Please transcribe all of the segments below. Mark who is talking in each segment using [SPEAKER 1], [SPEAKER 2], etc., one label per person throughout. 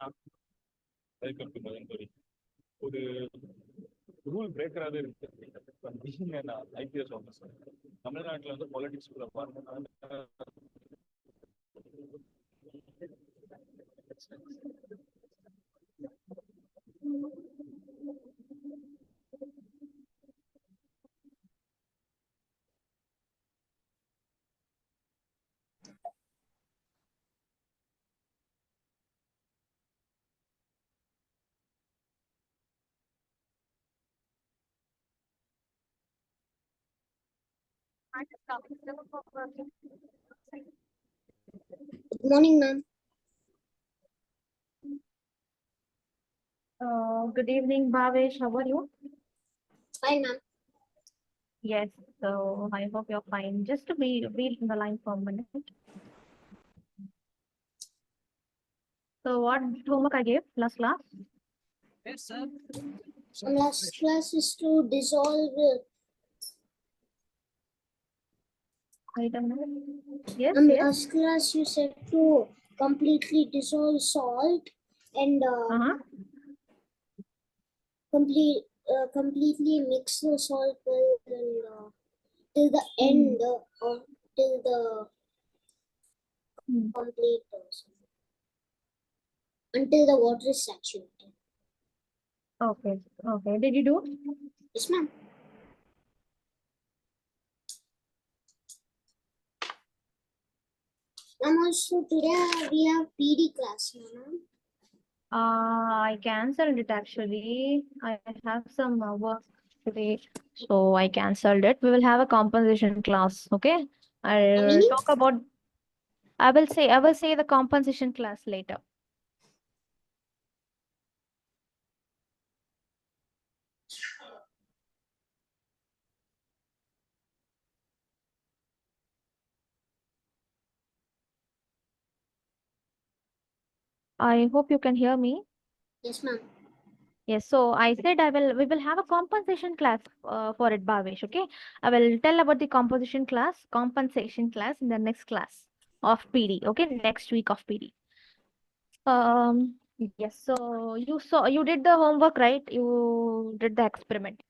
[SPEAKER 1] Welcome to Madanpuri. ஒரு rule பிரேக்கராகவே இருக்கு. IPS officer தமிழ்நாட்டில் வந்து பாலிடிக்ஸ் கூட பாருங்க.
[SPEAKER 2] Good morning, ma'am.
[SPEAKER 3] Good evening, Bhavesh. How are you?
[SPEAKER 2] Fine, ma'am.
[SPEAKER 3] Yes, so I hope you're fine. Just to be in the line for a minute. So what homework I gave last class?
[SPEAKER 1] Yes, sir.
[SPEAKER 2] Last class is to dissolve.
[SPEAKER 3] Wait a minute. Yes, yes.
[SPEAKER 2] Last class you said to completely dissolve salt and completely mix the salt well and till the end of till the complete until the water is saturated.
[SPEAKER 3] Okay, okay. Did you do?
[SPEAKER 2] Yes, ma'am. Ma'am, also today we have PD class, ma'am.
[SPEAKER 3] I cancelled it actually. I have some work today, so I cancelled it. We will have a compensation class. Okay, I'll talk about. I will say the compensation class later. I hope you can hear me.
[SPEAKER 2] Yes, ma'am.
[SPEAKER 3] Yes, so I said we will have a compensation class for it, Bhavesh. Okay, I will tell about the compensation class in the next class of PD. Okay, next week of PD. Yes, so you did the homework, right? You did the experiment.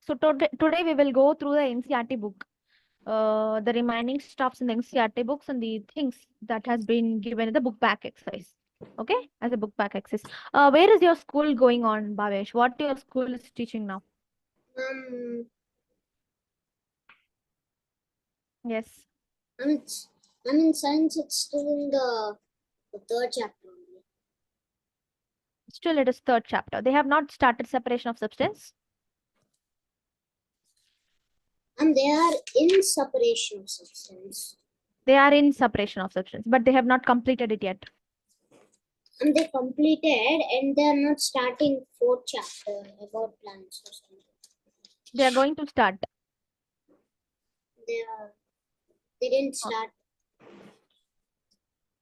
[SPEAKER 3] So today we will go through the NCERT book. The remaining stuffs in the NCERT books and the things that has been given in the book back exercise. Okay, as a book back exercise. Where is your school going on, Bhavesh? What your school is teaching now? Yes.
[SPEAKER 2] I'm in science. It's still in the third chapter only.
[SPEAKER 3] Still, it is third chapter. They have not started separation of substance.
[SPEAKER 2] And they are in separation of substance.
[SPEAKER 3] They are in separation of substance, but they have not completed it yet.
[SPEAKER 2] And they completed, and they are not starting fourth chapter about plants or something.
[SPEAKER 3] They are going to start.
[SPEAKER 2] They didn't start.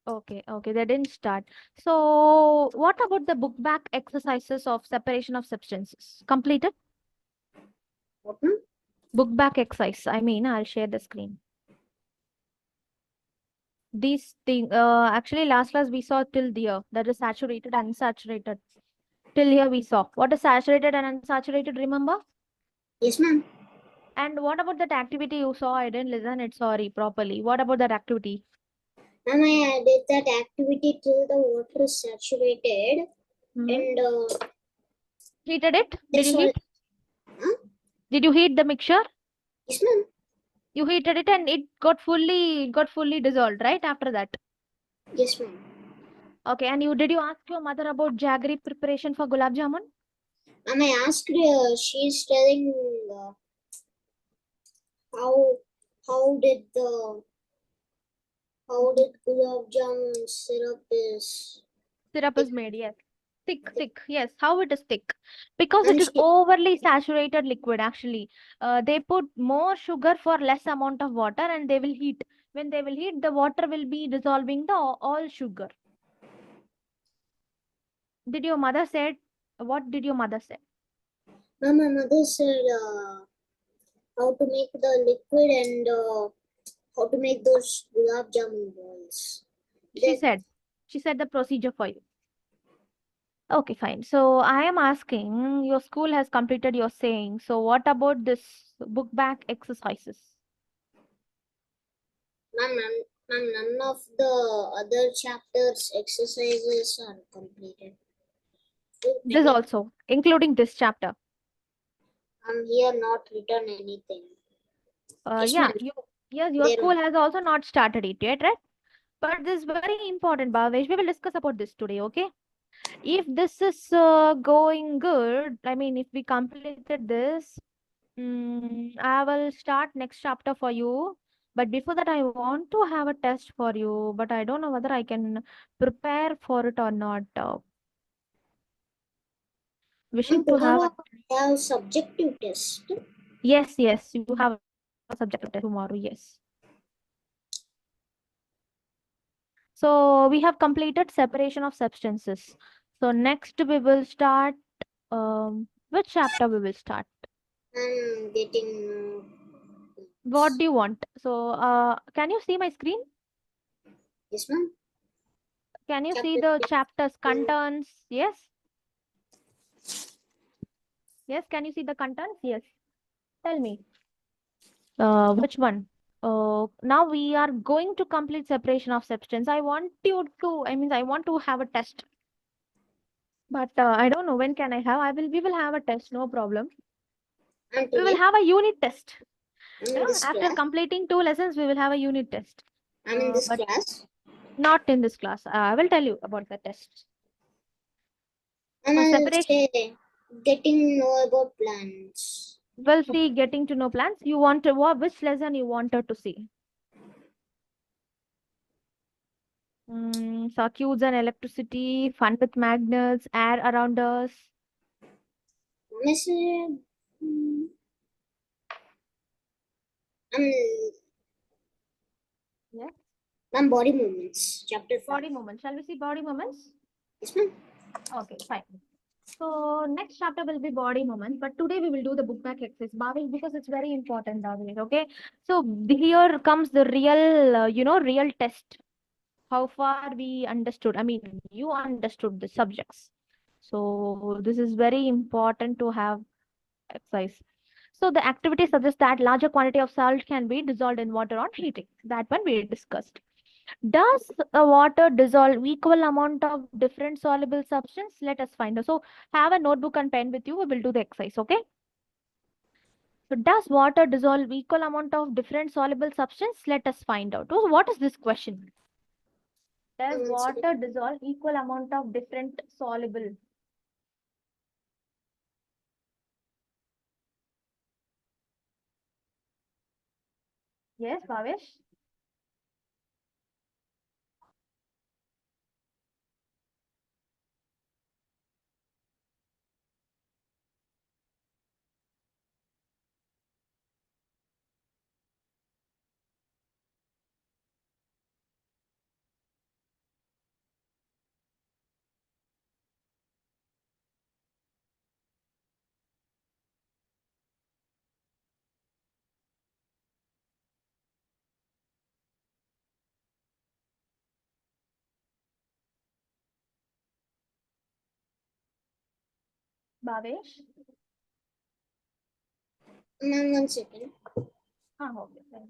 [SPEAKER 3] Okay, they didn't start. So what about the book back exercises of separation of substances? Completed?
[SPEAKER 2] What?
[SPEAKER 3] Book back exercise. I mean, I'll share the screen. These things, actually last class we saw till here, that is saturated, unsaturated. Till here we saw. What is saturated and unsaturated, remember?
[SPEAKER 2] Yes, ma'am.
[SPEAKER 3] And what about that activity you saw? I didn't listen it, sorry, properly. What about that activity?
[SPEAKER 2] Ma'am, I did that activity till the water is saturated. And
[SPEAKER 3] heated it? Did you heat?
[SPEAKER 2] Huh?
[SPEAKER 3] Did you heat the mixture?
[SPEAKER 2] Yes, ma'am.
[SPEAKER 3] You heated it and it got fully dissolved, right? After that.
[SPEAKER 2] Yes, ma'am.
[SPEAKER 3] Okay, and did you ask your mother about jaggery preparation for gulab jamun?
[SPEAKER 2] Ma'am, I asked her. She's telling how did gulab jamun syrup is
[SPEAKER 3] Made, yes. Thick, yes. How it is thick? Because
[SPEAKER 2] and
[SPEAKER 3] it is overly saturated liquid, actually. They put more sugar for less amount of water and they will heat. When they will heat, the water will be dissolving the all sugar. Did your mother said? What did your mother say?
[SPEAKER 2] Ma'am, my mother said how to make the liquid and how to make those gulab jamun balls.
[SPEAKER 3] She said. She said the procedure for you. Okay, fine. So I am asking, your school has completed your saying. So what about this book back exercises?
[SPEAKER 2] Ma'am, none of the other chapters exercises are completed. So
[SPEAKER 3] This also, including this chapter.
[SPEAKER 2] I'm here not written anything. Yes,
[SPEAKER 3] Yeah,
[SPEAKER 2] ma'am.
[SPEAKER 3] your
[SPEAKER 2] There
[SPEAKER 3] school has also not started it yet, right? But this is very important, Bhavesh. We will discuss about this today, okay? If this is going good, I mean, if we completed this, I will start next chapter for you. But before that, I want to have a test for you, but I don't know whether I can prepare for it or not. Wishing
[SPEAKER 2] ma'am,
[SPEAKER 3] to have a...
[SPEAKER 2] tomorrow I have subjective test.
[SPEAKER 3] Yes, you have a subjective test tomorrow, yes. So we have completed separation of substances. So next we will start, which chapter we will start?
[SPEAKER 2] I'm getting.
[SPEAKER 3] What do you want? So can you see my screen?
[SPEAKER 2] Yes, ma'am.
[SPEAKER 3] Can you see
[SPEAKER 2] Chapter
[SPEAKER 3] the
[SPEAKER 2] 10.
[SPEAKER 3] chapters contents? Yes? Yes, can you see the contents? Yes. Tell me. Which one? Now we are going to complete separation of substance. I want you to, I want to have a test. But I don't know when can I have. We will have a test, no problem.
[SPEAKER 2] And
[SPEAKER 3] We will
[SPEAKER 2] today
[SPEAKER 3] have a unit test.
[SPEAKER 2] I'm in this
[SPEAKER 3] After
[SPEAKER 2] class.
[SPEAKER 3] completing 2 lessons, we will have a unit test.
[SPEAKER 2] I'm in this
[SPEAKER 3] But
[SPEAKER 2] class.
[SPEAKER 3] not in this class. I will tell you about the test.
[SPEAKER 2] And
[SPEAKER 3] So
[SPEAKER 2] I'll
[SPEAKER 3] separation.
[SPEAKER 2] say getting to know about plants.
[SPEAKER 3] We'll see getting to know plants. You want to what? Which lesson you wanted to see? Circuits and electricity, fun with magnets, air around us.
[SPEAKER 2] Honestly, I'm
[SPEAKER 3] Yeah.
[SPEAKER 2] ma'am, body movements. Chapter 5.
[SPEAKER 3] Body movements. Shall we see body movements?
[SPEAKER 2] Yes, ma'am.
[SPEAKER 3] Okay, fine. So next chapter will be body movements, but today we will do the book back exercise, Bhavesh, because it's very important, Bhavesh. Okay. So here comes the real, real test. How far we understood. I mean, you understood the subjects. So this is very important to have exercise. So the activity suggests that larger quantity of salt can be dissolved in water on heating. That one we discussed. Does water dissolve equal amount of different soluble substance? Let us find out. So have a notebook and pen with you. We will do the exercise. Okay. So does water dissolve equal amount of different soluble substance? Let us find out. So what is this question? Does
[SPEAKER 2] One second.
[SPEAKER 3] water dissolve equal amount of different soluble? Yes, Bhavesh. Bhavesh.
[SPEAKER 2] Ma'am, 1 second.
[SPEAKER 3] Okay. Fine.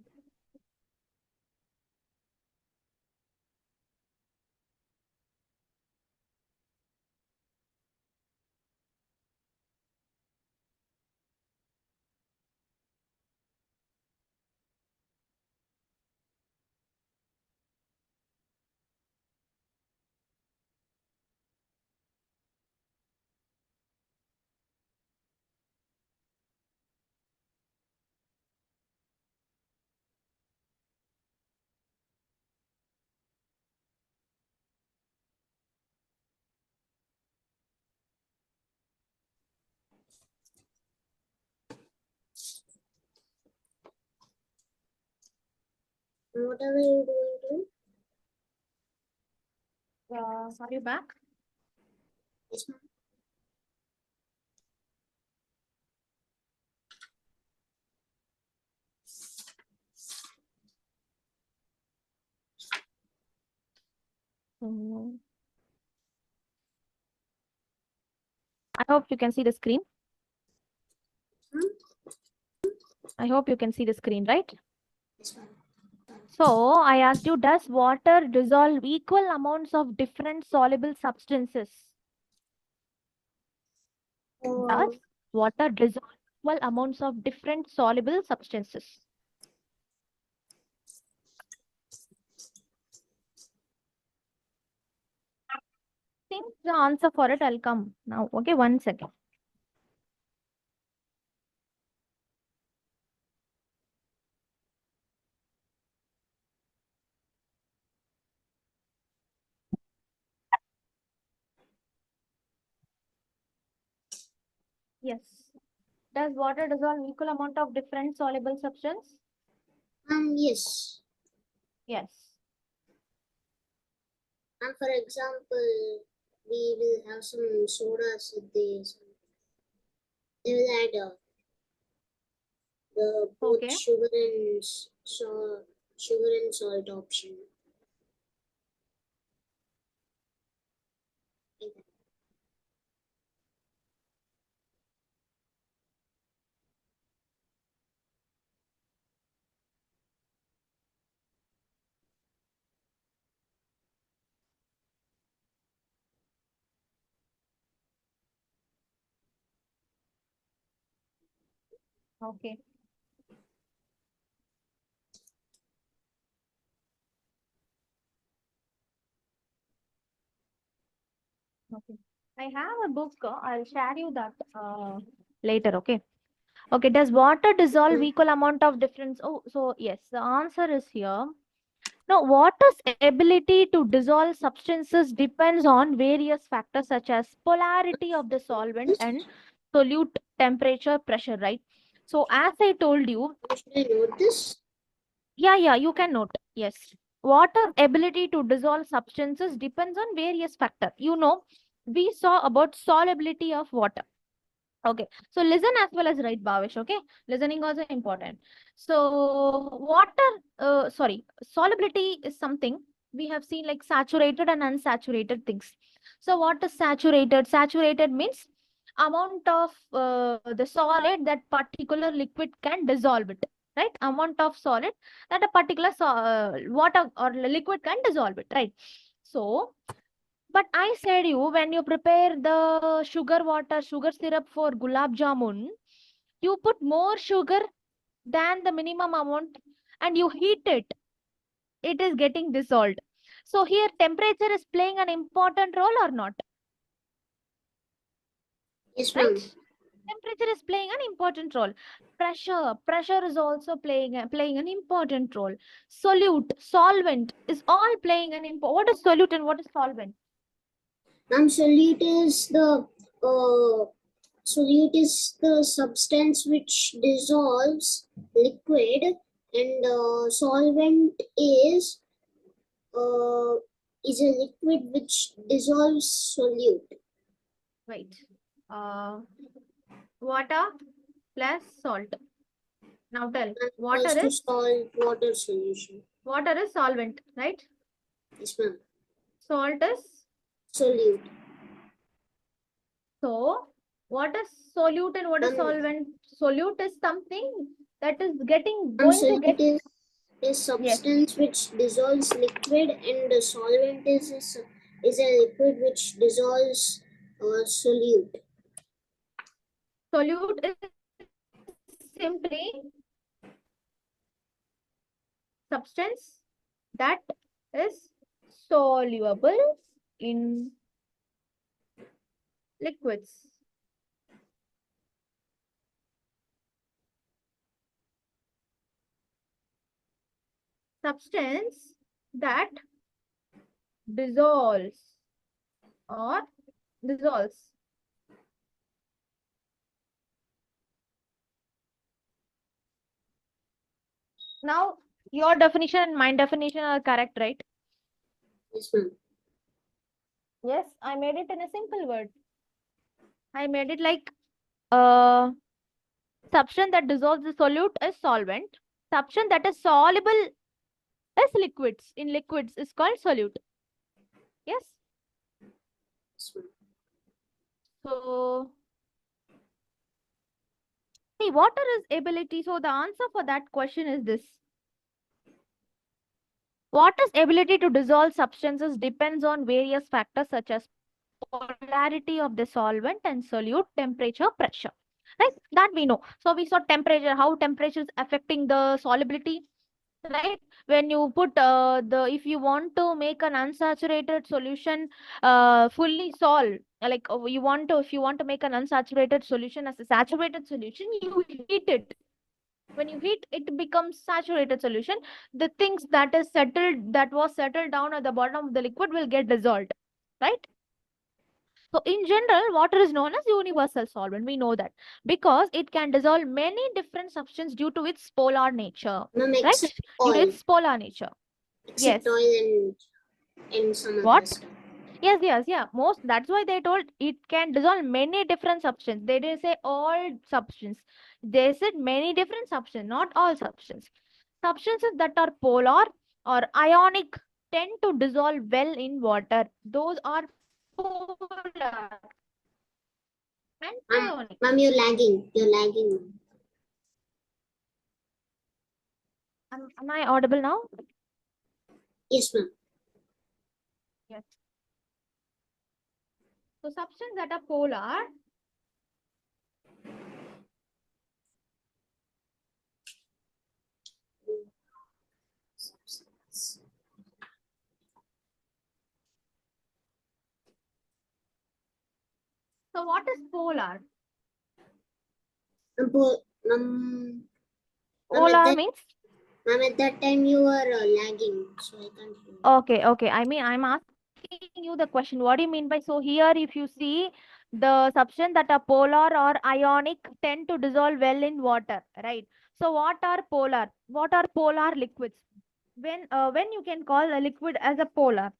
[SPEAKER 2] What are you doing?
[SPEAKER 3] Are you back?
[SPEAKER 2] Yes, ma'am.
[SPEAKER 3] I hope you can see the screen. I hope you can see the screen, right?
[SPEAKER 2] Yes, ma'am.
[SPEAKER 3] So I asked you, does water dissolve equal amounts of different soluble substances? Does water dissolve equal amounts of different soluble substances? Think the answer for it. I'll come now. Okay, 1 second. Yes. Does water dissolve equal amount of different soluble substance?
[SPEAKER 2] Yes.
[SPEAKER 3] Yes.
[SPEAKER 2] And for example, we will have some sodas with this. They will add the both
[SPEAKER 3] Okay.
[SPEAKER 2] sugar and salt option.
[SPEAKER 3] Okay. Okay. I have a book. I'll share you that later. Okay. Okay. Does water dissolve equal amount of difference? Oh, so yes, the answer is here. Now, water's ability to dissolve substances depends on various factors such as polarity of the solvent and solute temperature, pressure, right? So, as I told you,
[SPEAKER 2] Should I note this?
[SPEAKER 3] yeah, you can note. Yes. Water ability to dissolve substances depends on various factors. You know, we saw about solubility of water. Okay, so listen as well as write, Bhavesh. Okay, listening also important. So solubility is something we have seen like saturated and unsaturated things. So what is saturated? Saturated means amount of the solid that particular liquid can dissolve it, right? Amount of solid that a particular water or liquid can dissolve it, right? So but I said you, when you prepare the sugar syrup for gulab jamun, you put more sugar than the minimum amount and you heat it. It is getting dissolved. So here temperature is playing an important role or not,
[SPEAKER 2] Yes,
[SPEAKER 3] right?
[SPEAKER 2] ma'am.
[SPEAKER 3] Temperature is playing an important role. Pressure is also playing an important role. Solvent is all playing an important. What is solute and what is solvent?
[SPEAKER 2] Solute is the substance which dissolves liquid, and solvent uh, is a liquid which dissolves solute.
[SPEAKER 3] Right. Water plus salt. Now tell,
[SPEAKER 2] And
[SPEAKER 3] water
[SPEAKER 2] equals to
[SPEAKER 3] is
[SPEAKER 2] salt water solution.
[SPEAKER 3] solvent, right?
[SPEAKER 2] Yes, ma'am.
[SPEAKER 3] Salt is
[SPEAKER 2] Solute.
[SPEAKER 3] so. What is solute and what is solvent? Solute is something that is going to get.
[SPEAKER 2] Solute is substance which dissolves liquid, and the solvent is a liquid which dissolves solute.
[SPEAKER 3] Solute is simply substance that is soluble in liquids. Substance that dissolves or dissolves. Now, your definition and my definition are correct, right?
[SPEAKER 2] Yes, ma'am.
[SPEAKER 3] Yes, I made it in a simple word. I made it like substance that dissolves the solute is solvent. Substance that is soluble is liquids. In liquids is called solute. Yes.
[SPEAKER 2] Yes, ma'am.
[SPEAKER 3] So, see, water is ability. So the answer for that question is this. Water's ability to dissolve substances depends on various factors such as polarity of the solvent and solute, temperature, pressure. Right? That we know. So we saw temperature, how temperature is affecting the solubility. Right? When you put if you want to make an unsaturated solution fully solve, like if you want to make an unsaturated solution as a saturated solution, you heat it. When you heat, it becomes saturated solution. The things that was settled down at the bottom of the liquid will get dissolved, right? So in general, water is known as universal solvent. We know that because it can dissolve many different substances due to its polar nature,
[SPEAKER 2] Ma'am,
[SPEAKER 3] right?
[SPEAKER 2] except
[SPEAKER 3] Due to
[SPEAKER 2] oil.
[SPEAKER 3] its polar nature.
[SPEAKER 2] Except
[SPEAKER 3] Yes.
[SPEAKER 2] oil and some other
[SPEAKER 3] What?
[SPEAKER 2] stuff.
[SPEAKER 3] Yes, yeah. That's why they told it can dissolve many different substances. They didn't say all substance. They said many different substances, not all substances. Substances that are polar or ionic tend to dissolve well in water. Those are polar and ionic.
[SPEAKER 2] Ma'am, you're lagging. You're lagging.
[SPEAKER 3] Am I audible now?
[SPEAKER 2] Yes, ma'am.
[SPEAKER 3] Yes. So substances that are polar So what is polar?
[SPEAKER 2] Ma'am,
[SPEAKER 3] Polar means
[SPEAKER 2] at that time you were lagging, so I can't hear.
[SPEAKER 3] okay. I mean, I'm asking you the question. What do you mean by so here? If you see the substance that are polar or ionic tend to dissolve well in water, right? So what are polar? What are polar liquids? When you can call a liquid as a polar?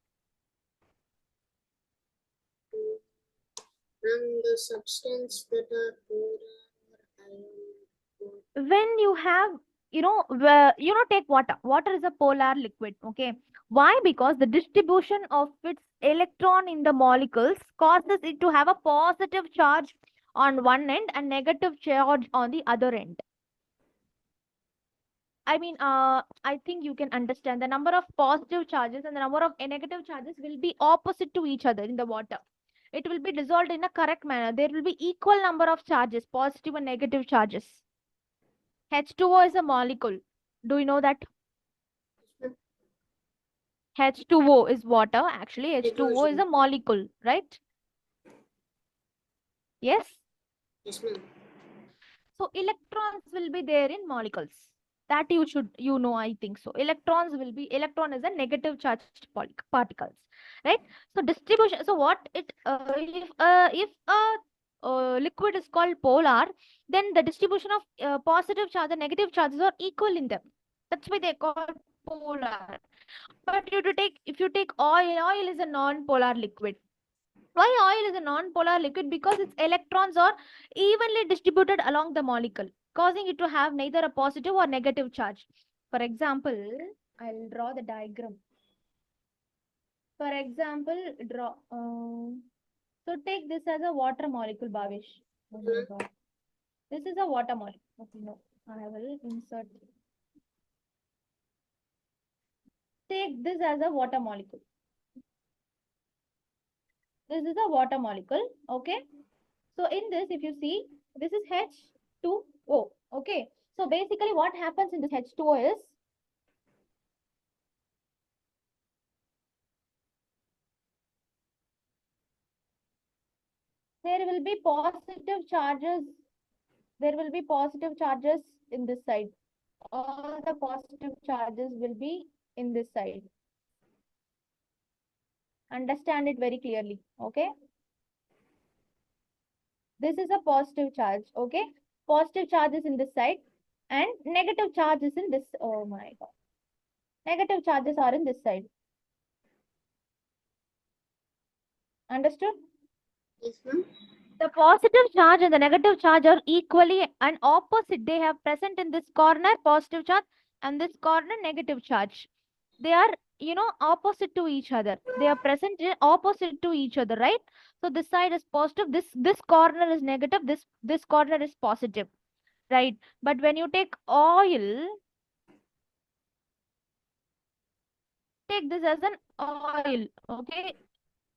[SPEAKER 2] Ma'am, the substance that are polar or ionic.
[SPEAKER 3] When you have take water is a polar liquid. Okay, why? Because the distribution of its electron in the molecules causes it to have a positive charge on one end and negative charge on the other end. I mean, I think you can understand the number of positive charges and the number of negative charges will be opposite to each other in the water. It will be dissolved in a correct manner. There will be equal number of charges, positive and negative charges. H2O is a molecule. Do you know that? H2O is water. Actually, H2O is a molecule, right? Yes.
[SPEAKER 2] Yes, ma'am.
[SPEAKER 3] So electrons will be there in molecules. That I think so. Electron is a negative charged particles, right? So distribution. So what if a liquid is called polar, then the distribution of positive charge and negative charges are equal in them. That's why they call polar. But if you take oil is a non-polar liquid. Why oil is a non-polar liquid? Because its electrons are evenly distributed along the molecule, causing it to have neither a positive or negative charge. For example, I'll draw the diagram. For example, so take this as a water molecule, Bhavish. Oh my God. This is a water molecule. Okay, no, I will insert. Take this as a water molecule. This is a water molecule. Okay. So in this, if you see, this is H2O. Okay. So basically what happens in this H2O is there will be positive charges. There will be positive charges in this side. All the positive charges will be in this side. Understand it very clearly. Okay. This is a positive charge. Okay. Positive charges in this side and negative charges in this. Oh my God. Negative charges are in this side. Understood?
[SPEAKER 2] Yes, ma'am.
[SPEAKER 3] The positive charge and the negative charge are equally and opposite. They have present in this corner positive charge and this corner negative charge. They are opposite to each other. They are present opposite to each other, right? So this side is positive, this corner is negative, this corner is positive, right? But when you take oil, take this as an oil, okay?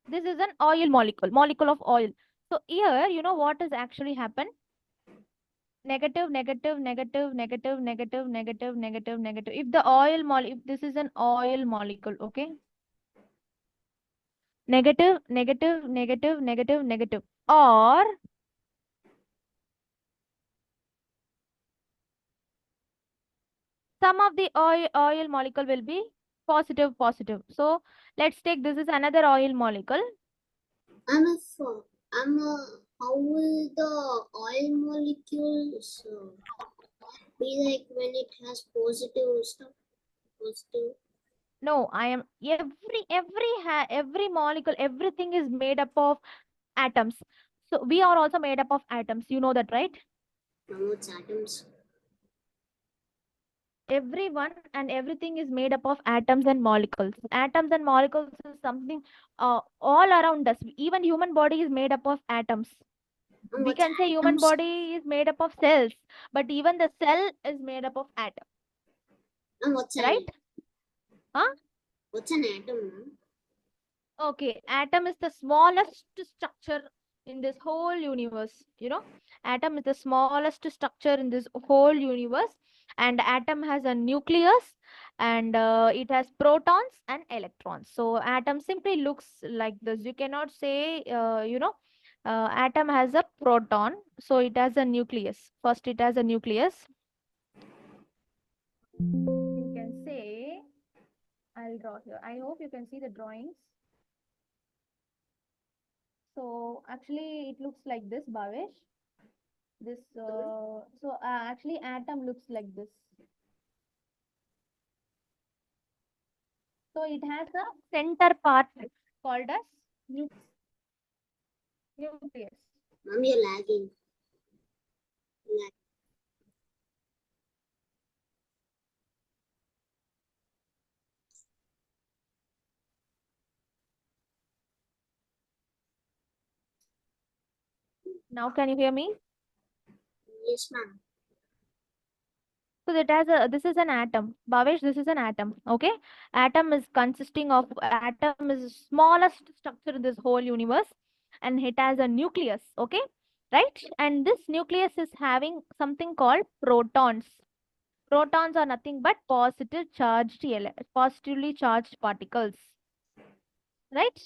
[SPEAKER 3] This is an oil molecule of oil. So here, what has actually happened? Negative, negative, negative, negative, negative, negative, negative, negative. If the if this is an oil molecule, okay? Negative, negative, negative, negative, negative. Or some of the oil molecule will be positive, positive. So let's take this is another oil molecule.
[SPEAKER 2] How will the oil molecules be like when it has positive stuff? Positive.
[SPEAKER 3] No, I am every molecule, everything is made up of atoms. So we are also made up of atoms. You know that, right?
[SPEAKER 2] Now it's atoms.
[SPEAKER 3] Everyone and everything is made up of atoms and molecules. Atoms and molecules is something all around us. Even human body is made up of atoms.
[SPEAKER 2] And
[SPEAKER 3] We
[SPEAKER 2] what's
[SPEAKER 3] can say human
[SPEAKER 2] atoms?
[SPEAKER 3] body is made up of cells, but even the cell is made up of atom,
[SPEAKER 2] And what's an
[SPEAKER 3] right?
[SPEAKER 2] atom?
[SPEAKER 3] Huh?
[SPEAKER 2] What's an atom? Ma'am?
[SPEAKER 3] Okay, atom is the smallest structure in this whole universe. Atom is the smallest structure in this whole universe, and atom has a nucleus, and it has protons and electrons. So atom simply looks like this. You cannot say, atom has a proton, so it has a nucleus. First, it has a nucleus. You can say, I'll draw here. I hope you can see the drawings. So actually it looks like this, Bhavesh. This actually atom looks like this. So it has a center part called as nucleus.
[SPEAKER 2] Ma'am, you're lagging.
[SPEAKER 3] Now can you hear me?
[SPEAKER 2] Yes, ma'am.
[SPEAKER 3] So that has this is an atom. Bhavesh, this is an atom. Okay. Atom is the smallest structure in this whole universe, and it has a nucleus. Okay. Right? And this nucleus is having something called protons. Protons are nothing but positively charged particles. Right?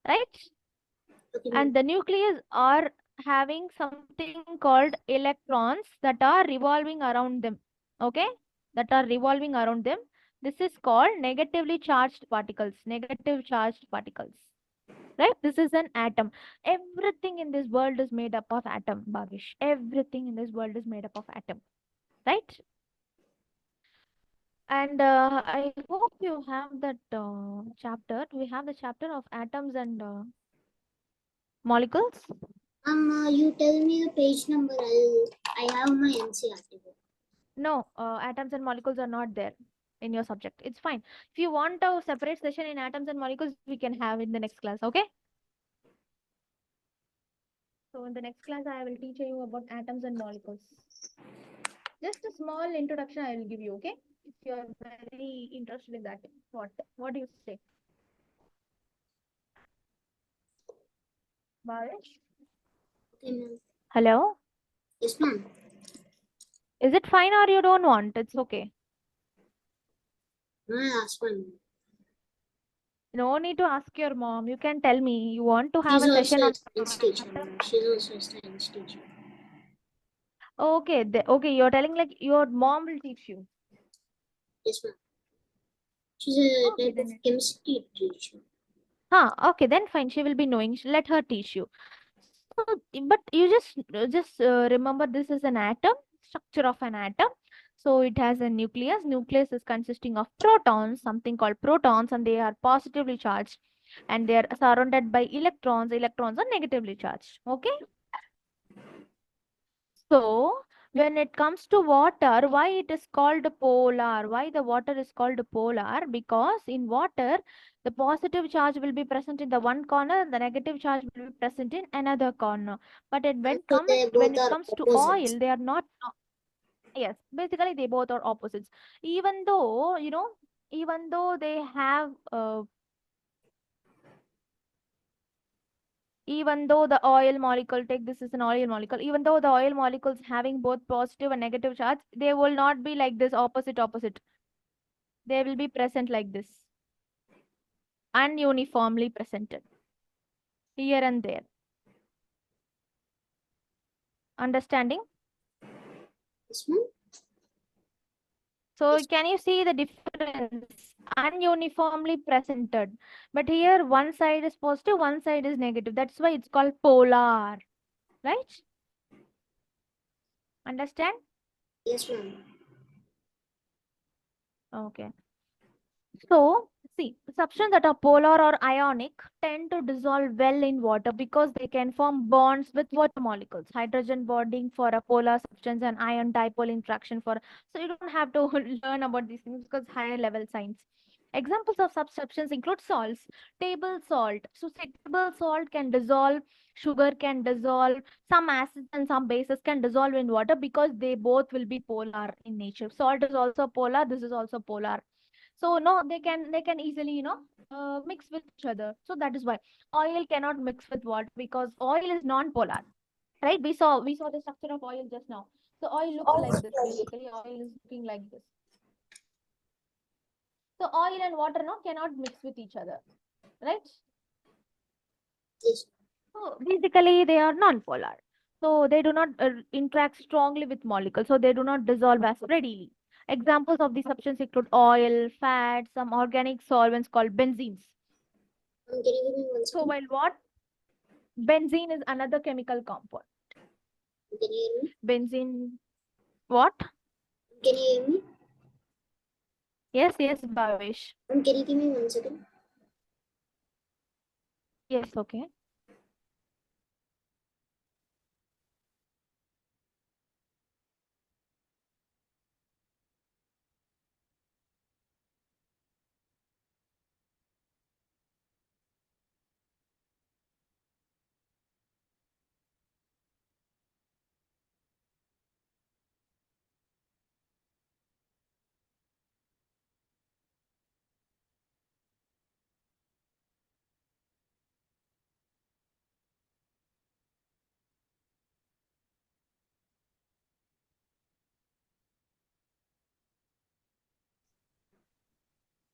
[SPEAKER 3] Right?
[SPEAKER 2] Okay, ma'am.
[SPEAKER 3] And the nucleus are having something called electrons that are revolving around them. Okay? That are revolving around them. This is called negatively charged particles. Negative charged particles. Right? This is an atom. Everything in this world is made up of atom, Bhagish. Everything in this world is made up of atom. Right? And I hope you have that chapter. We have the chapter of atoms and molecules.
[SPEAKER 2] You tell me the page number. I have my NCERT book.
[SPEAKER 3] No, atoms and molecules are not there in your subject. It's fine. If you want a separate session in atoms and molecules, we can have in the next class. Okay. So in the next class, I will teach you about atoms and molecules. Just a small introduction I will give you. Okay. If you are very interested in that, what do you say? Bhavesh?
[SPEAKER 2] Okay, ma'am.
[SPEAKER 3] Hello?
[SPEAKER 2] Yes, ma'am.
[SPEAKER 3] Is it fine or you don't want? It's okay.
[SPEAKER 2] No, I asked my mom.
[SPEAKER 3] No need to ask your mom. You can tell me you want to have
[SPEAKER 2] She's
[SPEAKER 3] a session
[SPEAKER 2] also
[SPEAKER 3] on.
[SPEAKER 2] a science teacher, ma'am. She's also a science teacher.
[SPEAKER 3] Okay, okay. You're telling like your mom will teach you.
[SPEAKER 2] Yes, ma'am. She's a
[SPEAKER 3] Okay,
[SPEAKER 2] type of
[SPEAKER 3] then.
[SPEAKER 2] chemistry teacher.
[SPEAKER 3] Okay, then fine. She will be knowing. Let her teach you. So, but you just remember this is an atom, structure of an atom. So it has a nucleus. Nucleus is consisting of protons, something called protons, and they are positively charged, and they are surrounded by electrons. Electrons are negatively charged. Okay. So When it comes to water, why it is called polar? Why the water is called polar? Because in water, the positive charge will be present in the one corner, the negative charge will be present in another corner. But
[SPEAKER 2] So they
[SPEAKER 3] when
[SPEAKER 2] both
[SPEAKER 3] it
[SPEAKER 2] are
[SPEAKER 3] comes to
[SPEAKER 2] opposites.
[SPEAKER 3] oil, they are not. Yes, basically they both are opposites. Even though, even though they have even though the oil molecule, take this is an oil molecule, even though the oil molecules having both positive and negative charge, they will not be like this opposite. They will be present like this, ununiformly presented here and there. Understanding?
[SPEAKER 2] Yes, ma'am.
[SPEAKER 3] So
[SPEAKER 2] Yes.
[SPEAKER 3] can you see the difference? Ununiformly presented. But here one side is positive, one side is negative. That's why it's called polar. Right? Understand?
[SPEAKER 2] Yes, ma'am.
[SPEAKER 3] Okay. So, see, substances that are polar or ionic tend to dissolve well in water because they can form bonds with water molecules. Hydrogen bonding for a polar substance and ion dipole interaction for. So, you don't have to learn about these things because higher level science. Examples of such substances include salts. Table salt. So, say, table salt can dissolve, sugar can dissolve, some acids and some bases can dissolve in water because they both will be polar in nature. Salt is also polar, this is also polar. So no, they can easily, mix with each other. So that is why oil cannot mix with water because oil is non-polar, right? We saw the structure of oil just now. So oil looks like this. Basically, oil is looking like this. So oil and water no cannot mix with each other, right?
[SPEAKER 2] Yes.
[SPEAKER 3] So basically, they are non-polar. So they do not interact strongly with molecules. So they do not dissolve as readily. Examples of these substances include oil, fat, some organic solvents called benzenes.
[SPEAKER 2] Can you give me one
[SPEAKER 3] So
[SPEAKER 2] second?
[SPEAKER 3] while what? Benzene is another chemical compound.
[SPEAKER 2] Can you hear me?
[SPEAKER 3] Benzene, what?
[SPEAKER 2] Can you hear me?
[SPEAKER 3] Yes, Bhavesh.
[SPEAKER 2] Can you give me one second?
[SPEAKER 3] Yes, okay.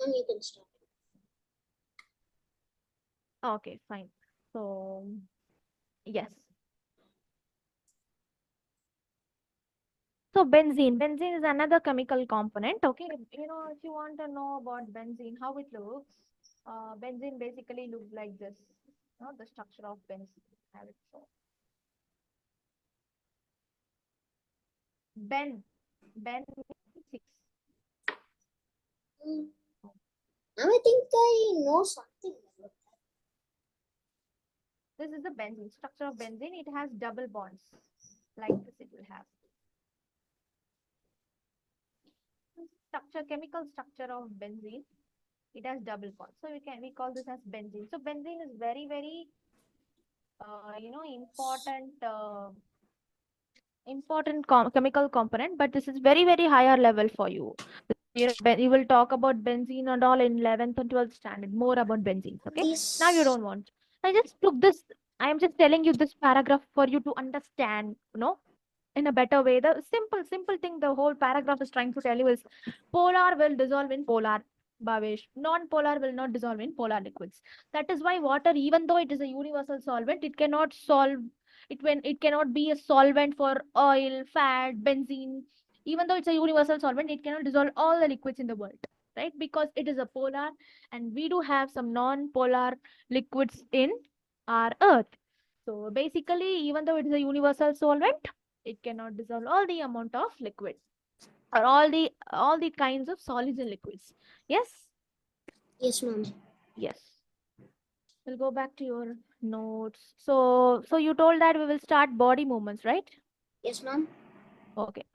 [SPEAKER 2] And you can start.
[SPEAKER 3] Okay, fine. So, yes. So benzene is another chemical component. Okay, if you want to know about benzene, how it looks, benzene basically looks like this. The structure of benzene. Have it shown. Ben means six.
[SPEAKER 2] Hmm. Now I think I know something about
[SPEAKER 3] This is the benzene structure of benzene. It has double bonds, like this. It will have chemical structure of benzene. It has double bonds, so we call this as benzene. So benzene is very very important chemical component, but this is very very higher level for you. You will talk about benzene and all in 11th and 12th standard, more about benzenes.
[SPEAKER 2] that.
[SPEAKER 3] Okay, now you don't want. I just took this. I am just telling you this paragraph for you to understand. In a better way. The simple thing the whole paragraph is trying to tell you is polar will dissolve in polar, Bhavesh. Non-polar will not dissolve in polar liquids. That is why water, even though it is a universal solvent, it cannot solve it when it cannot be a solvent for oil, fat, benzene. Even though it's a universal solvent, it cannot dissolve all the liquids in the world, right? Because it is a polar, and we do have some non-polar liquids in our earth. So basically, even though it is a universal solvent, it cannot dissolve all the amount of liquid or all the kinds of solids and liquids. Yes?
[SPEAKER 2] Yes, ma'am.
[SPEAKER 3] Yes. We'll go back to your notes. So you told that we will start body movements, right?
[SPEAKER 2] Yes, ma'am.
[SPEAKER 3] Okay.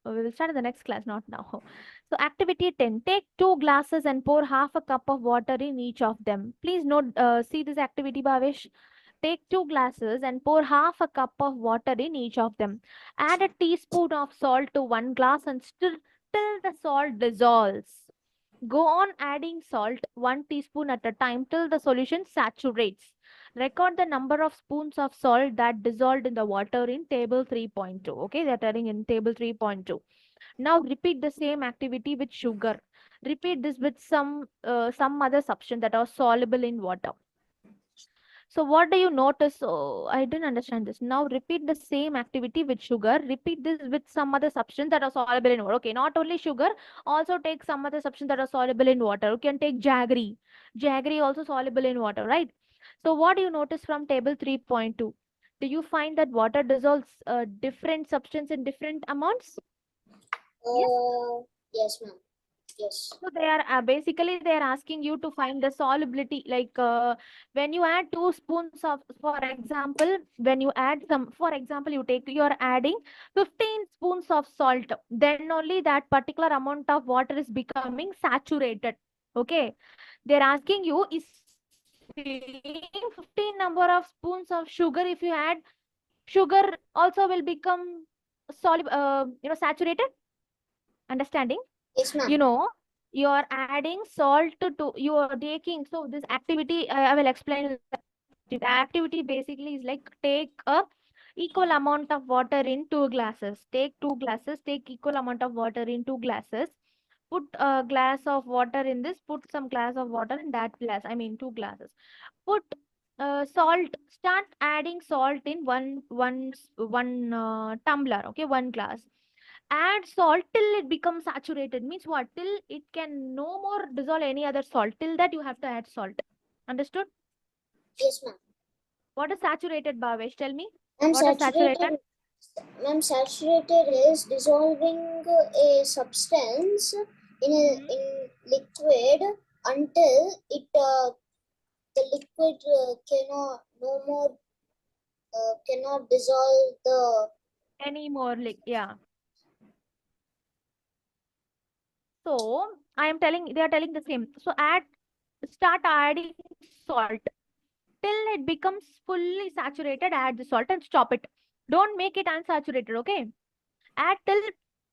[SPEAKER 3] We will start in the next class, not now. So activity 10. Take 2 glasses and pour half a cup of water in each of them. Please note, see this activity, Bhavesh. Take 2 glasses and pour half a cup of water in each of them. Add a teaspoon of salt to 1 glass and stir till the salt dissolves. Go on adding salt 1 teaspoon at a time till the solution saturates. Record the number of spoons of salt that dissolved in the water in table 3.2. Okay, they're telling in table 3.2. Now repeat the same activity with sugar. Repeat this with some other substance that are soluble in water. So what do you notice? Oh, I didn't understand this. Now repeat the same activity with sugar. Repeat this with some other substance that are soluble in water. Okay, not only sugar, also take some other substance that are soluble in water. You can take jaggery. Jaggery also soluble in water, right? So what do you notice from table 3.2? Do you find that water dissolves different substance in different amounts? Yes.
[SPEAKER 2] Yes, ma'am. Yes.
[SPEAKER 3] So they are basically they are asking you to find the solubility. Like when you add 2 spoons of, for example, when you add some, for example, you are adding 15 spoons of salt. Then only that particular amount of water is becoming saturated. Okay, they're asking you is same 15 number of spoons of sugar. If you add sugar, also will become soluble. Saturated. Understanding?
[SPEAKER 2] Yes, ma'am.
[SPEAKER 3] You know, you are adding salt to you are taking, so this activity I will explain. The activity basically is like take a equal amount of water in 2 glasses. Take 2 glasses, take equal amount of water in 2 glasses. Put a glass of water in this, put some glass of water in that glass, I mean 2 glasses. Put salt, start adding salt in one tumbler, okay, 1 glass. Add salt till it becomes saturated. Means what? Till it can no more dissolve any other salt. Till that you have to add salt. Understood?
[SPEAKER 2] Yes, ma'am.
[SPEAKER 3] What is saturated, Bhavesh? Tell me.
[SPEAKER 2] Ma'am,
[SPEAKER 3] What is saturated?
[SPEAKER 2] saturated is dissolving a substance
[SPEAKER 3] Mhm.
[SPEAKER 2] in liquid until it the liquid cannot no more cannot dissolve the.
[SPEAKER 3] Any more like, yeah. So I am telling, they are telling the same. So start adding salt till it becomes fully saturated. Add the salt and stop it. Don't make it unsaturated. Okay. Add till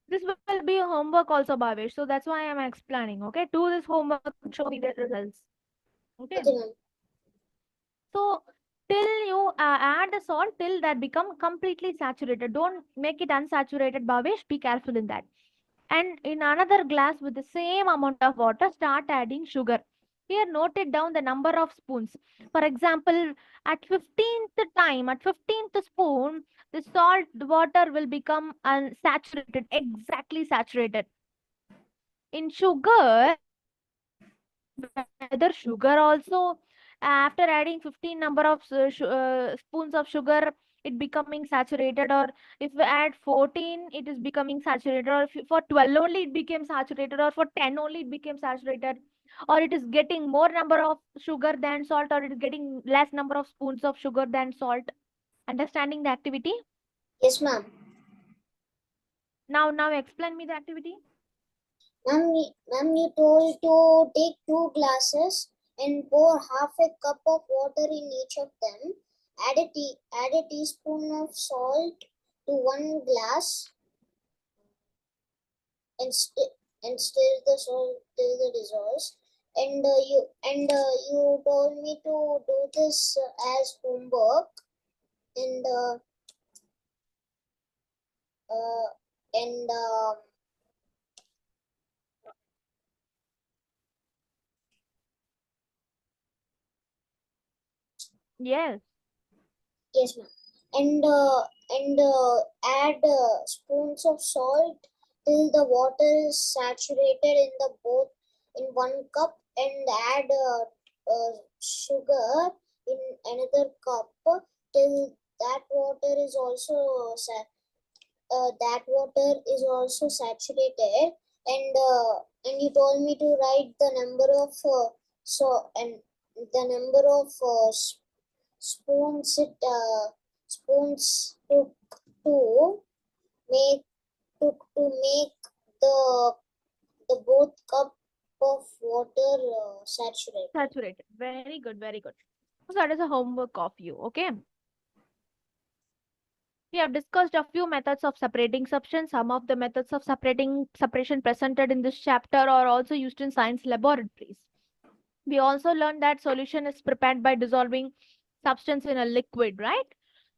[SPEAKER 3] this will be homework also, Bhavesh. So that's why I'm explaining. Okay. Do this homework. Show me the results. Okay.
[SPEAKER 2] Okay, ma'am.
[SPEAKER 3] So till you add the salt till that become completely saturated. Don't make it unsaturated, Bhavesh. Be careful in that. And in another glass with the same amount of water, start adding sugar. Here, note it down the number of spoons. For example, at 15th time, at 15th spoon, the salt water will become unsaturated, exactly saturated. In sugar, whether sugar also, after adding 15 number of spoons of sugar, it becoming saturated, or if we add 14 it is becoming saturated, or if for 12 only it became saturated, or for 10 only it became saturated, or it is getting more number of sugar than salt, or it is getting less number of spoons of sugar than salt. Understanding the activity?
[SPEAKER 2] Yes, ma'am.
[SPEAKER 3] Now explain me the activity.
[SPEAKER 2] Ma'am, you told to take 2 glasses and pour half a cup of water in each of them. Add a teaspoon of salt to 1 glass and stir the salt till it dissolves. You told me to do this as homework and uh, and
[SPEAKER 3] Yes.
[SPEAKER 2] yes, ma'am. And add spoons of salt till the water is saturated in the both in 1 cup, and add sugar in another cup till that water is also saturated. And you told me to write the number of so and the number of spoons it spoons took to make to make the both cup of water saturated.
[SPEAKER 3] Saturated. Very good, very good. So that is a homework of you, okay? We have discussed a few methods of separating substance. Some of the methods of separation presented in this chapter are also used in science laboratories. We also learned that solution is prepared by dissolving substance in a liquid, right?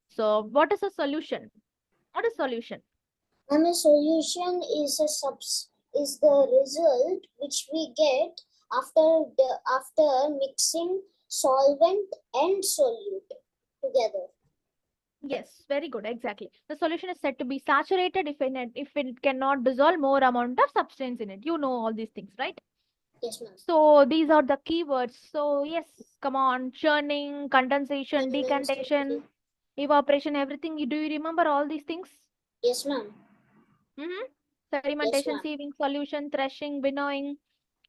[SPEAKER 3] So what is a solution? What is solution?
[SPEAKER 2] And a solution is is the result which we get after mixing solvent and solute together.
[SPEAKER 3] Yes, very good, exactly. The solution is said to be saturated if it cannot dissolve more amount of substance in it. You know all these things, right?
[SPEAKER 2] Yes, ma'am.
[SPEAKER 3] So these are the keywords. So yes, come on, churning, condensation, decantation, evaporation, everything. Do you remember all these things?
[SPEAKER 2] Yes, ma'am.
[SPEAKER 3] Mm-hmm.
[SPEAKER 2] Yes,
[SPEAKER 3] Sedimentation,
[SPEAKER 2] ma'am.
[SPEAKER 3] sieving, solution, threshing, winnowing.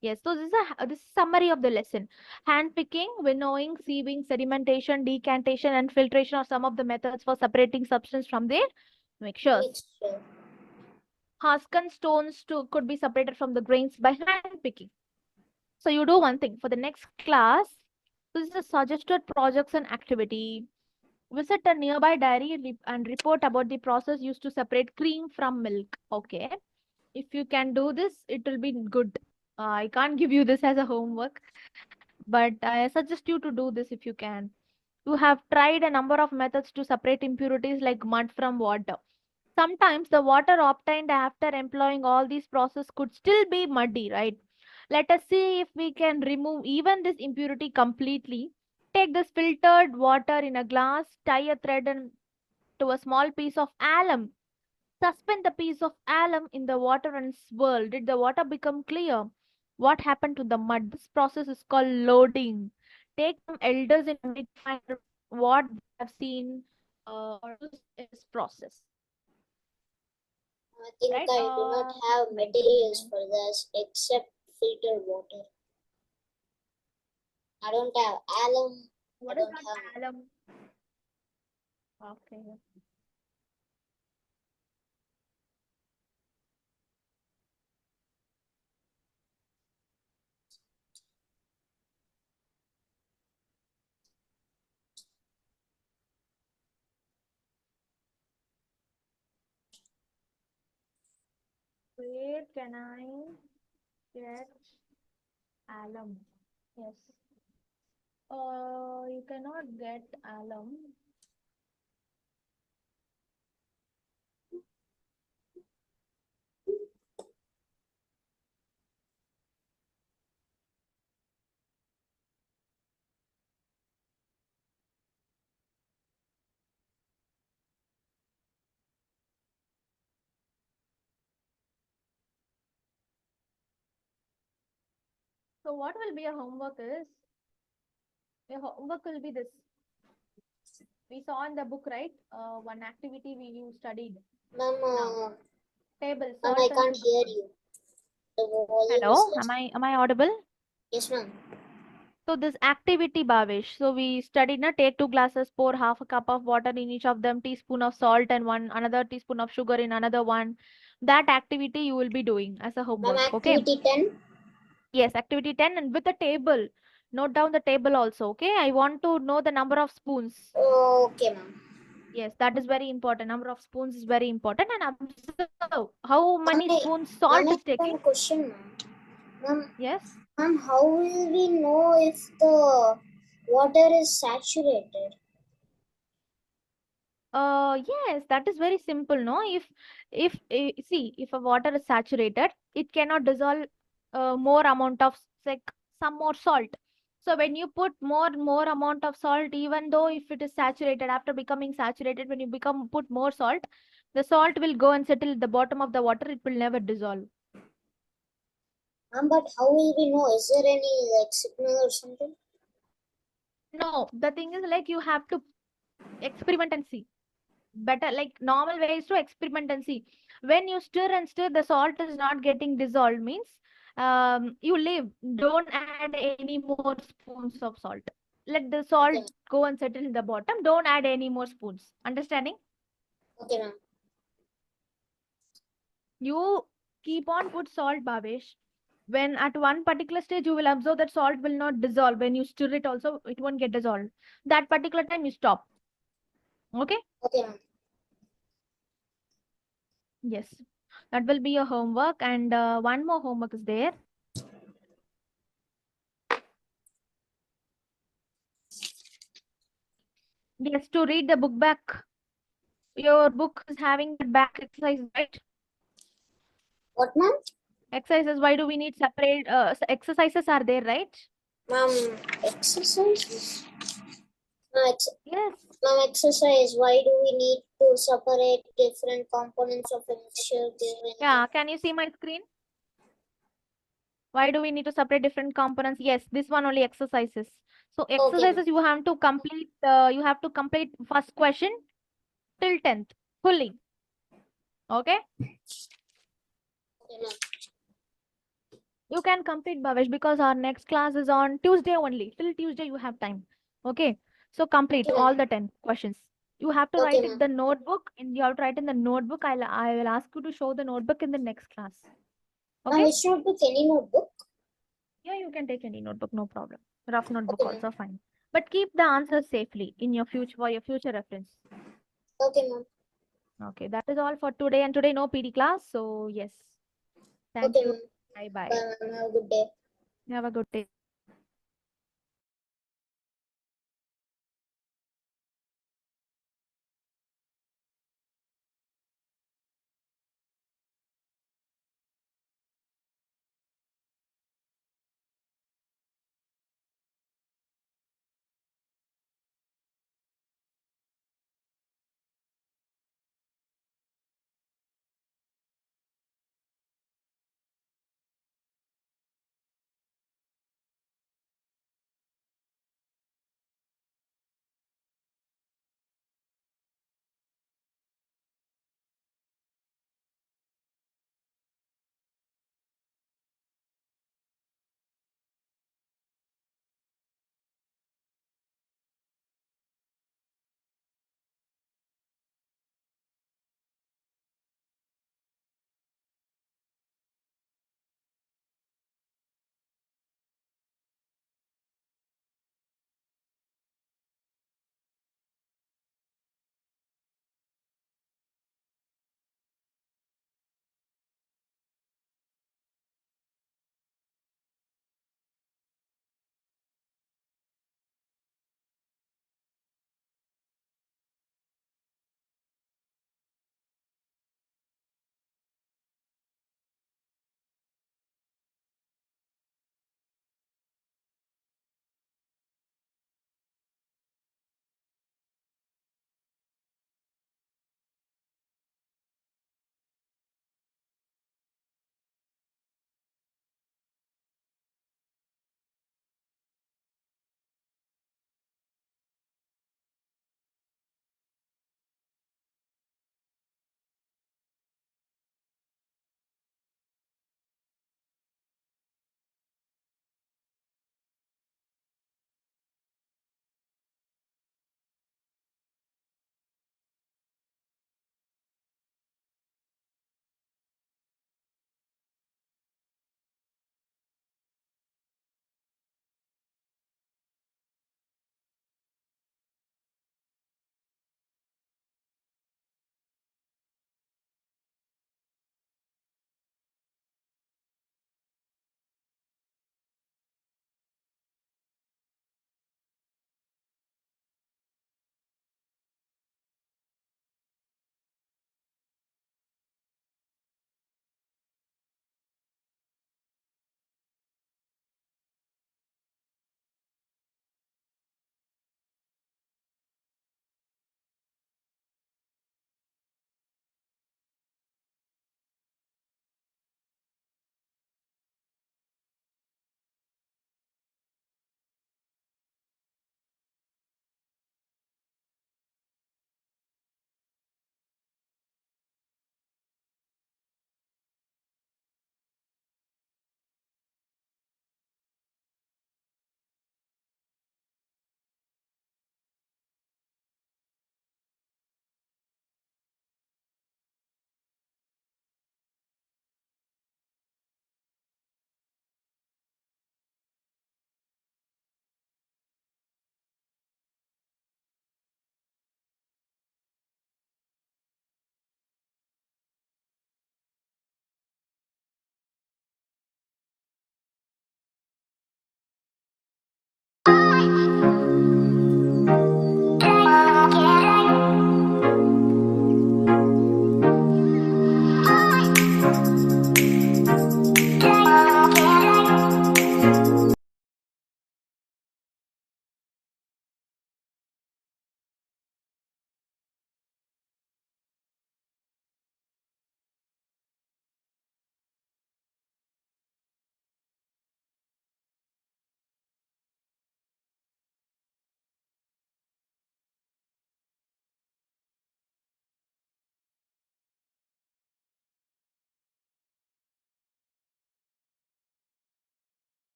[SPEAKER 3] Yes, so this is summary of the lesson. Hand picking, winnowing, sieving, sedimentation, decantation, and filtration are some of the methods for separating substance from their mixtures.
[SPEAKER 2] Mixture.
[SPEAKER 3] Husk and stones could be separated from the grains by hand picking. So you do one thing for the next class. This is a suggested projects and activity. Visit a nearby dairy and report about the process used to separate cream from milk. Okay. If you can do this, it will be good. I can't give you this as a homework, but I suggest you to do this if you can. You have tried a number of methods to separate impurities like mud from water. Sometimes the water obtained after employing all these processes could still be muddy, right? Let us see if we can remove even this impurity completely. Take this filtered water in a glass, tie a thread to a small piece of alum. Suspend the piece of alum in the water and swirl. Did the water become clear? What happened to the mud? This process is called loading. Take some elders in a meet to find out what they have seen or this process.
[SPEAKER 2] I think
[SPEAKER 3] Right?
[SPEAKER 2] I do not have materials for this except filtered water. I don't have alum.
[SPEAKER 3] What
[SPEAKER 2] I
[SPEAKER 3] is
[SPEAKER 2] don't
[SPEAKER 3] that
[SPEAKER 2] have.
[SPEAKER 3] alum? Okay. Where can I get alum? Yes. You cannot get alum. So what will be your homework is? Your homework will be this. We saw in the book, right? One activity you studied.
[SPEAKER 2] Ma'am,
[SPEAKER 3] Now, table,
[SPEAKER 2] ma'am,
[SPEAKER 3] salt
[SPEAKER 2] I
[SPEAKER 3] and
[SPEAKER 2] can't
[SPEAKER 3] sugar.
[SPEAKER 2] hear you. The volume is
[SPEAKER 3] Hello,
[SPEAKER 2] less.
[SPEAKER 3] am I audible?
[SPEAKER 2] Yes, ma'am.
[SPEAKER 3] So this activity, Bhavesh. So we studied na take two glasses, pour half a cup of water in each of them, teaspoon of salt and another teaspoon of sugar in another one. That activity you will be doing as a
[SPEAKER 2] Ma'am,
[SPEAKER 3] homework. Okay.
[SPEAKER 2] activity 10.
[SPEAKER 3] Yes, activity 10 and with a table. Note down the table also. Okay. I want to know the number of spoons.
[SPEAKER 2] Okay, ma'am.
[SPEAKER 3] Yes, that is very important. Number of spoons is very important. And observe how many
[SPEAKER 2] Ma'am,
[SPEAKER 3] spoons
[SPEAKER 2] ma'am,
[SPEAKER 3] salt
[SPEAKER 2] I
[SPEAKER 3] is
[SPEAKER 2] have
[SPEAKER 3] taking.
[SPEAKER 2] one question, ma'am. Ma'am,
[SPEAKER 3] Yes.
[SPEAKER 2] ma'am, how will we know if the water is saturated?
[SPEAKER 3] Yes, that is very simple, no? If see, if a water is saturated, it cannot dissolve more amount of like some more salt. So when you put more amount of salt, even though if it is saturated, after becoming saturated, when you put more salt, the salt will go and settle at the bottom of the water. It will never dissolve.
[SPEAKER 2] Ma'am, but how will we know? Is there any like signal or something?
[SPEAKER 3] No, the thing is like you have to experiment and see. Better like normal way is to experiment and see. When you stir and stir, the salt is not getting dissolved means you leave. Don't add any more spoons of salt. Let the salt
[SPEAKER 2] Okay,
[SPEAKER 3] go and settle in the bottom. Don't add any more spoons. Understanding?
[SPEAKER 2] okay, ma'am.
[SPEAKER 3] You keep on put salt, Bhavesh. When at one particular stage you will observe that salt will not dissolve. When you stir it also, it won't get dissolved. That particular time you stop. Okay?
[SPEAKER 2] Okay, ma'am.
[SPEAKER 3] Yes. That will be your homework. And one more homework is there. Yes, to read the book back. Your book is having the back exercise, right?
[SPEAKER 2] What, ma'am?
[SPEAKER 3] Exercises. Why do we need separate exercises are there, right?
[SPEAKER 2] Ma'am, exercises?
[SPEAKER 3] Yes.
[SPEAKER 2] Ma'am, exercise. Why do we need to separate different components of a mixture given?
[SPEAKER 3] Yeah. Can you see my screen? Why do we need to separate different components? Yes, this one only exercises. So
[SPEAKER 2] Okay,
[SPEAKER 3] exercises you have to complete. You have to complete first question till 10th fully. Okay.
[SPEAKER 2] okay, ma'am.
[SPEAKER 3] You can complete, Bhavesh, because our next class is on Tuesday only. Till Tuesday you have time. Okay. So complete
[SPEAKER 2] Okay,
[SPEAKER 3] all
[SPEAKER 2] ma'am.
[SPEAKER 3] the 10 questions. You have to
[SPEAKER 2] Okay,
[SPEAKER 3] write
[SPEAKER 2] ma'am.
[SPEAKER 3] it the notebook, and you have to write in the notebook. I will ask you to show the notebook in the next class.
[SPEAKER 2] Ma'am,
[SPEAKER 3] Okay.
[SPEAKER 2] which notebook? Any notebook?
[SPEAKER 3] Yeah, you can take any notebook, no problem. Rough notebook
[SPEAKER 2] Okay, ma'am.
[SPEAKER 3] also fine. But keep the answers safely in your future for your future reference.
[SPEAKER 2] Okay, ma'am.
[SPEAKER 3] Okay, that is all for today. And today no PD class. So yes. Thank
[SPEAKER 2] Okay,
[SPEAKER 3] you.
[SPEAKER 2] ma'am.
[SPEAKER 3] Bye bye.
[SPEAKER 2] Bye, ma'am. Have a good day.
[SPEAKER 3] Have a good day.